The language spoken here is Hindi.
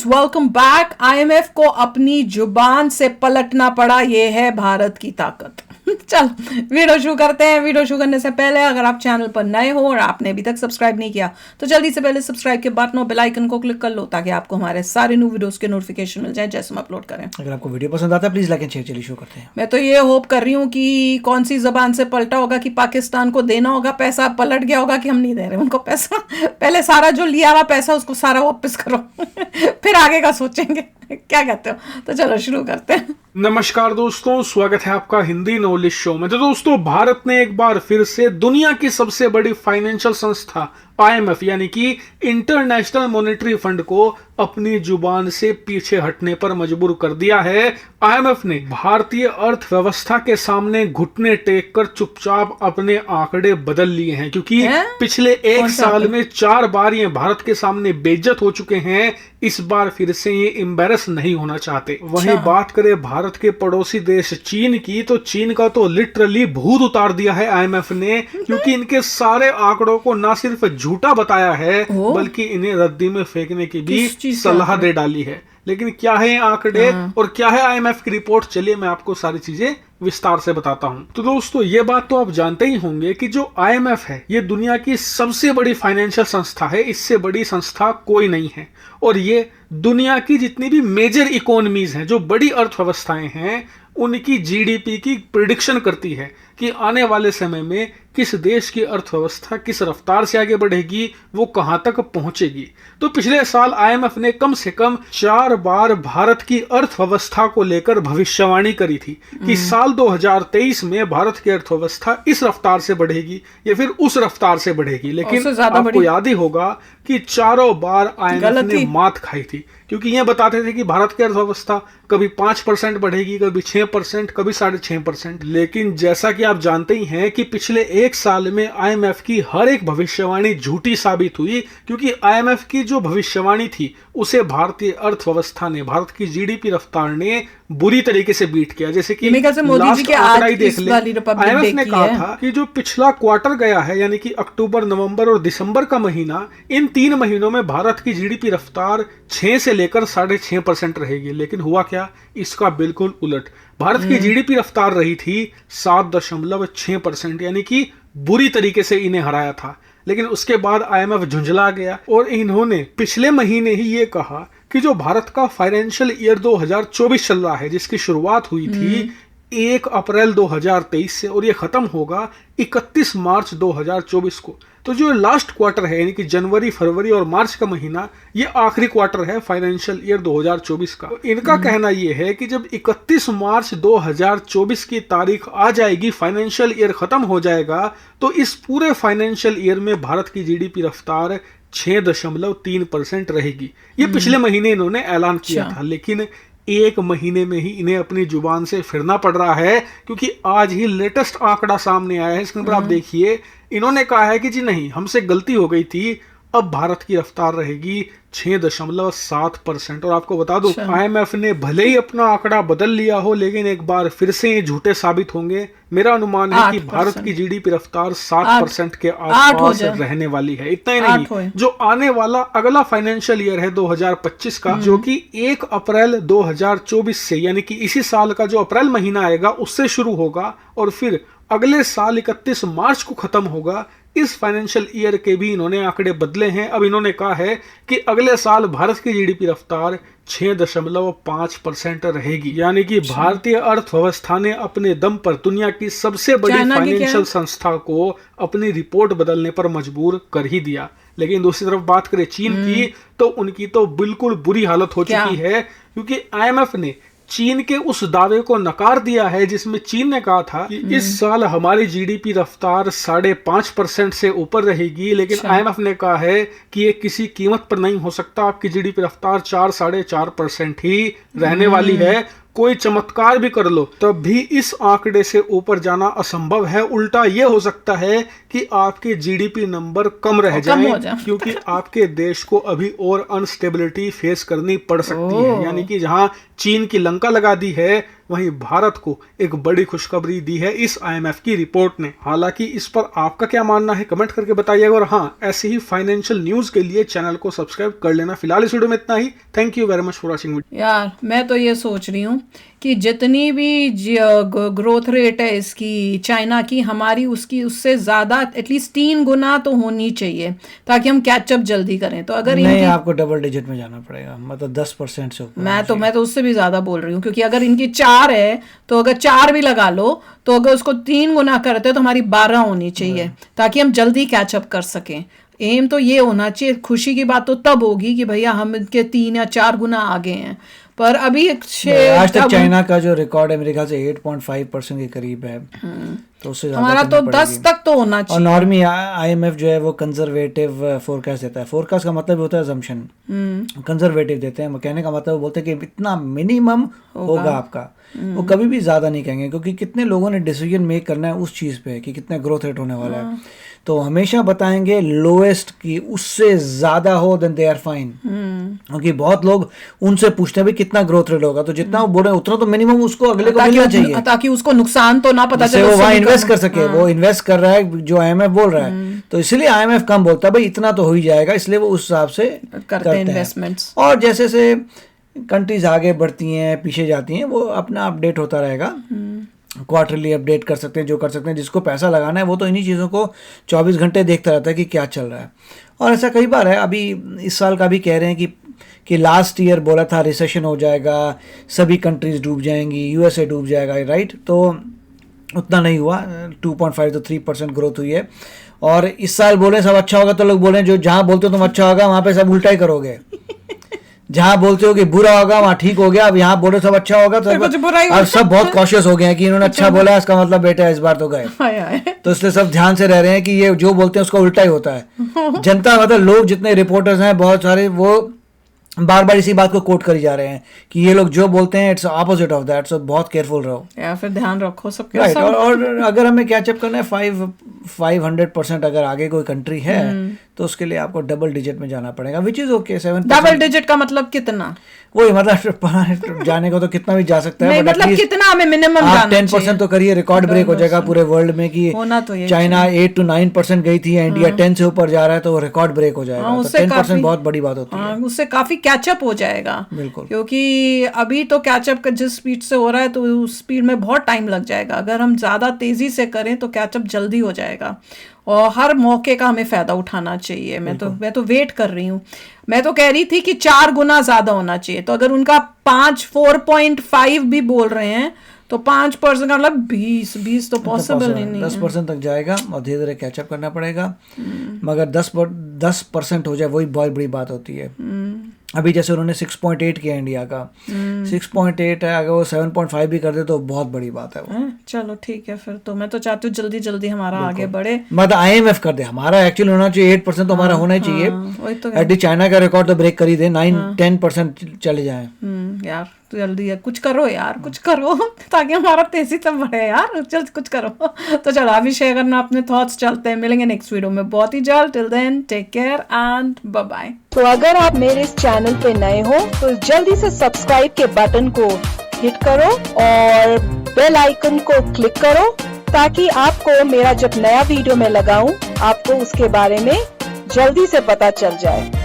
Friends, welcome back. आईएमएफ को अपनी जुबान से पलटना पड़ा, ये है भारत की ताकत। चल वीडियो शुरू करते हैं। वीडियो शुरू करने से पहले अगर आप चैनल पर नए हो और आपने अभी तक सब्सक्राइब नहीं किया तो जल्दी से पहले सब्सक्राइब के बटन और बेल आइकन को क्लिक कर लो ताकि आपको हमारे सारे न्यू वीडियोस के नोटिफिकेशन मिल जाए जैसे हम अपलोड करें। अगर आपको वीडियो पसंद आता है प्लीज लाइक एंड शेयर। चलिए शुरू करते हैं। मैं तो ये होप कर रही हूँ कि कौन सी जबान से पलटा होगा कि पाकिस्तान को देना होगा पैसा, पलट गया होगा कि हम नहीं दे रहे उनको पैसा। पहले सारा जो लिया हुआ पैसा उसको सारा वापस करो फिर आगे का सोचेंगे। क्या कहते हो? तो चलो शुरू करते हैं। नमस्कार दोस्तों, स्वागत है आपका हिंदी नॉलेज शो में। तो दोस्तों, भारत ने एक बार फिर से दुनिया की सबसे बड़ी फाइनेंशियल संस्था आईएमएफ यानी कि इंटरनेशनल मॉनेटरी फंड को अपनी जुबान से पीछे हटने पर मजबूर कर दिया है। आईएमएफ ने भारतीय अर्थव्यवस्था के सामने घुटने टेक कर चुपचाप अपने आंकड़े बदल लिए हैं, क्योंकि पिछले एक साल में 4 बार ये भारत के सामने बेइज्जत हो चुके हैं। इस बार फिर से ये एम्बेरस नहीं होना चाहते। वहीं बात करें भारत के पड़ोसी देश चीन की, तो चीन का तो लिटरली भूत उतार दिया है आईएमएफ ने, क्योंकि इनके सारे आंकड़ों को न सिर्फ झूठा बताया है बल्कि इन्हें रद्दी में फेंकने की भी सलाह दे डाली है। लेकिन क्या है आंकड़े और क्या है आईएमएफ की रिपोर्ट, चलिए मैं आपको सारी चीजें विस्तार से बताता हूं। तो दोस्तों, ये बात तो आप जानते ही होंगे कि जो आईएमएफ है ये दुनिया की सबसे बड़ी फाइनेंशियल संस्था है। इससे बड़ी संस्था कोई नहीं है। और ये दुनिया की जितनी भी मेजर इकोनॉमीज हैं, जो बड़ी अर्थव्यवस्थाएं हैं, उनकी जीडीपी की प्रिडिक्शन करती है कि आने वाले समय में किस देश की अर्थव्यवस्था किस रफ्तार से आगे बढ़ेगी, वो कहां तक पहुंचेगी। तो पिछले साल आईएमएफ ने कम से कम 4 बार भारत की अर्थव्यवस्था को लेकर भविष्यवाणी करी थी कि साल 2023 में भारत की अर्थव्यवस्था इस रफ्तार से बढ़ेगी या फिर उस रफ्तार से बढ़ेगी। लेकिन आपको याद ही होगा कि चारों बार आईएमएफ ने मात खाई थी, क्योंकि ये बताते थे कि भारत की अर्थव्यवस्था कभी 5% बढ़ेगी, कभी 6%, कभी 6.5%। लेकिन जैसा कि आप जानते ही हैं कि पिछले एक साल में आईएमएफ की हर एक भविष्यवाणी झूठी साबित हुई, क्योंकि आईएमएफ की जो भविष्यवाणी थी उसे भारतीय अर्थव्यवस्था ने, भारत की जीडीपी रफ्तार ने बुरी तरीके से बीट किया। जैसे कि लास्ट आंकड़ा ही देख ले, आईएमएफ ने कहा था कि जो पिछला क्वार्टर गया है यानी कि अक्टूबर, नवंबर और दिसंबर का महीना, इन 3 महीनों में भारत की जीडीपी रफ्तार 6 से लेकर 6.5% रहेगी। लेकिन हुआ क्या? इसका बिल्कुल उलट। भारत की जीडीपी रफ्तार रही थी 7.6%, यानी कि बुरी तरीके से इन्हें हराया था। लेकिन उसके बाद आईएमएफ झुंझला गया और इन्होंने पिछले महीने ही ये कहा कि जो भारत का फाइनेंशियल ईयर 2024 चल रहा है, जिसकी शुरुआत हुई थी 1 अप्रैल 2023 से और ये खत्म होगा 31 मार्च 2024 को, तो जो लास्ट क्वार्टर है यानी कि जनवरी, फरवरी और मार्च का महीना, ये आखिरी क्वार्टर है फाइनेंशियल ईयर 2024 का। इनका कहना ये है कि जब 31 मार्च 2024 की तारीख आ जाएगी, फाइनेंशियल ईयर खत्म हो जाएगा, तो इस पूरे फाइनेंशियल ईयर में भारत की जीडीपी रफ्तार 6.3% रहेगी। ये पिछले महीने इन्होंने ऐलान किया था, लेकिन एक महीने में ही इन्हें अपनी जुबान से फिरना पड़ रहा है, क्योंकि आज ही लेटेस्ट आंकड़ा सामने आया है। स्क्रीन पर आप देखिए, इन्होंने कहा है कि जी नहीं, हमसे गलती हो गई थी, अब भारत की रफ्तार रहेगी 6.7%। और आपको बता दूं, आईएमएफ ने भले ही अपना आंकड़ा बदल लिया हो, लेकिन एक बार फिर से ये झूठे साबित होंगे। मेरा अनुमान है कि भारत की जीडीपी रफ्तार 7% के आसपास रहने वाली है। इतना ही नहीं, जो आने वाला अगला फाइनेंशियल ईयर है 2025 का, जो कि 1 अप्रैल 2024 से यानी कि इसी साल का जो अप्रैल महीना आएगा उससे शुरू होगा और फिर अगले साल 31 मार्च को खत्म होगा। इस फाइनेंशियल ईयर के भी इन्होंने आंकड़े बदले हैं। अब इन्होंने कहा है कि अगले साल भारत की जीडीपी रफ्तार 6.5% रहेगी, यानी कि भारतीय अर्थव्यवस्था ने अपने दम पर दुनिया की सबसे बड़ी फाइनेंशियल संस्था को अपनी रिपोर्ट बदलने पर मजबूर कर ही दिया। लेकिन दूसरी तरफ बात करें चीन की, तो उनकी तो बिल्कुल बुरी हालत हो चुकी है, क्योंकि आईएमएफ ने चीन के उस दावे को नकार दिया है जिसमें चीन ने कहा था कि इस साल हमारी जीडीपी रफ्तार 5.5% से ऊपर रहेगी। लेकिन आईएमएफ ने कहा है कि ये किसी कीमत पर नहीं हो सकता, आपकी जीडीपी रफ्तार 4-4.5% ही रहने वाली है। कोई चमत्कार भी कर लो तब भी इस आंकड़े से ऊपर जाना असंभव है। उल्टा ये हो सकता है कि आपके जीडीपी नंबर कम रह जाए, क्योंकि आपके देश को अभी और अनस्टेबिलिटी फेस करनी पड़ सकती है। यानी कि जहां चीन की लंका लगा दी है, वहीं भारत को एक बड़ी खुशखबरी दी है इस IMF की रिपोर्ट ने। हालांकि इस पर आपका क्या मानना है कमेंट करके बताइएगा, और हाँ, ऐसी ही फाइनेंशियल न्यूज के लिए चैनल को सब्सक्राइब कर लेना। फिलहाल इस वीडियो में इतना ही। Thank you very much for watching. यार मैं तो ये सोच रही हूँ कि जितनी भी ग्रोथ रेट है इसकी चाइना की, हमारी उससे ज्यादा एटलीस्ट 3 गुना तो होनी चाहिए ताकि हम कैचअप जल्दी करें। तो अगर नहीं, आपको डबल डिजिट में जाना पड़ेगा, मतलब 10% से ऊपर। मैं तो उससे भी ज्यादा बोल रही हूँ, क्योंकि अगर इनकी 4 है तो अगर 4 भी लगा लो तो अगर उसको 3 गुना करते तो हमारी 12 होनी चाहिए ताकि हम जल्दी कैचअप कर सकें। एम तो ये होना चाहिए। खुशी की बात तो तब होगी कि भैया हम इनके 3 या 4 गुना आगे हैं, पर अभी आज तक चाइना का जो रिकॉर्ड है मेरे ख्याल से 8.5% के करीब है, तो उससे हमारा तो 10 तक तो होना चाहिए। और नॉर्मी IMF जो है वो कंजर्वेटिव फोरकास्ट देता है। फोरकास्ट का मतलब होता है असम्पशन, कंजर्वेटिव देते हैं। कहने का मतलब बोलते हैं कि इतना मिनिमम होगा आपका, वो कभी भी ज्यादा नहीं कहेंगे, क्योंकि कितने लोगों ने डिसीजन मेक करना है उस चीज पे कि कितना ग्रोथ रेट होने वाला है, तो हमेशा बताएंगे लोएस्ट की उससे ज्यादा हो देन दे आर फाइन। क्योंकि बहुत लोग उनसे पूछते हैं भाई कितना ग्रोथ रेट होगा, तो जितना वो बोले उतना तो मिनिमम उसको अगले को मिलना चाहिए, ताकि उसको नुकसान तो ना पता चले, वो वहाँ इन्वेस्ट कर सके। वो इन्वेस्ट कर रहा है जो IMF बोल रहा है, तो इसलिए IMF कम बोलता है भाई इतना तो हो ही जाएगा, इसलिए वो उस हिसाब से करते हैं इन्वेस्टमेंट्स। और जैसे से कंट्रीज आगे बढ़ती हैं पीछे जाती हैं, वो अपना अपडेट होता रहेगा। क्वार्टरली अपडेट कर सकते हैं, जो कर सकते हैं। जिसको पैसा लगाना है वो तो इन्हीं चीज़ों को 24 घंटे देखता रहता है कि क्या चल रहा है। और ऐसा कई बार है, अभी इस साल का भी कह रहे हैं कि लास्ट ईयर बोला था रिसेशन हो जाएगा, सभी कंट्रीज डूब जाएंगी, USA डूब जाएगा, राइट? तो उतना नहीं हुआ, 2.5 to 3% ग्रोथ हुई है। और इस साल बोले सब अच्छा होगा, तो लोग बोले जो जहाँ बोलते हो तुम अच्छा होगा वहाँ पे सब उल्टा ही करोगे। जहाँ बोलते हो कि बुरा होगा वहाँ ठीक हो गया, अब यहाँ बोले सब अच्छा होगा तो अब सब बहुत कॉशियस हो गए हैं कि इन्होंने अच्छा बोला, इसका मतलब बेटा इस बार तो गए। तो इसलिए सब ध्यान से रह रहे हैं कि ये जो बोलते हैं उसका उल्टा ही होता है। जनता मतलब लोग जितने रिपोर्टर्स हैं बहुत सारे, वो बार बार इसी बात को कोट करी जा रहे हैं कि ये लोग जो बोलते हैं इट्स ऑपोजिट ऑफ दैट, सो बहुत केयरफुल रहो या फिर ध्यान रखो सबके। राइट। और अगर हमें कैचअप करना है 500% अगर आगे कोई कंट्री है तो उसके लिए आपको डबल डिजिट में जाना पड़ेगा, which is okay. 7% double digit का मतलब कितना? वही मतलब जाने को तो कितना भी जा सकता है, नहीं, मतलब कितना हमें मिनिमम जाना चाहिए? 10% तो करिए, रिकॉर्ड ब्रेक हो जाएगा पूरे वर्ल्ड में कि चाइना 8 to 9% गई थी, इंडिया 10 से ऊपर जा रहा है, तो रिकॉर्ड ब्रेक हो जाएगा। तो 10% बहुत बड़ी बात होती है, उससे काफी कैचअप हो जाएगा। बिल्कुल, क्योंकि अभी तो कैचअप का जिस स्पीड से हो रहा है तो उस स्पीड में बहुत टाइम लग जाएगा। अगर हम ज्यादा तेजी से करें तो कैचअप जल्दी हो जाएगा, और हर मौके का हमें फायदा उठाना चाहिए। मैं तो वेट कर रही हूँ। मैं तो कह रही थी कि 4 गुना ज्यादा होना चाहिए, तो अगर उनका 4.5 भी बोल रहे हैं तो 5% का मतलब 20 तो पॉसिबल नहीं है। 10% तक जाएगा और धीरे धीरे कैचअप करना पड़ेगा। मगर 10% हो जाए वही बहुत बड़ी बात होती है। अभी जैसे उन्होंने 6.8 किया इंडिया का, 6.8 है, अगर वो 7.5 भी कर दे तो बहुत बड़ी बात है वो। चलो ठीक है, फिर तो मैं तो चाहती हूँ जल्दी जल्दी हमारा आगे बढ़े, मतलब IMF कर दे। हमारा एक्चुअली होना चाहिए 8% तो हमारा होना ही चाहिए। एटलीस्ट चाइना का रिकॉर्ड तो ब्रेक कर ही दे, 9-10% चले जाए। यार तो जल्दी है, कुछ करो यार, कुछ करो ताकि हमारा तेजी से बढ़े यार, जल्द कुछ करो। तो चलो अभी शेयर करना अपने थॉट्स। चलते हैं, मिलेंगे नेक्स्ट वीडियो में बहुत ही जल्द। Till then take care and bye bye. तो अगर आप मेरे इस चैनल पे नए हो तो जल्दी से सब्सक्राइब के बटन को हिट करो और बेल आइकन को क्लिक करो, ताकि आपको मेरा जब नया वीडियो मैं लगाऊं आपको उसके बारे में जल्दी से पता चल जाए।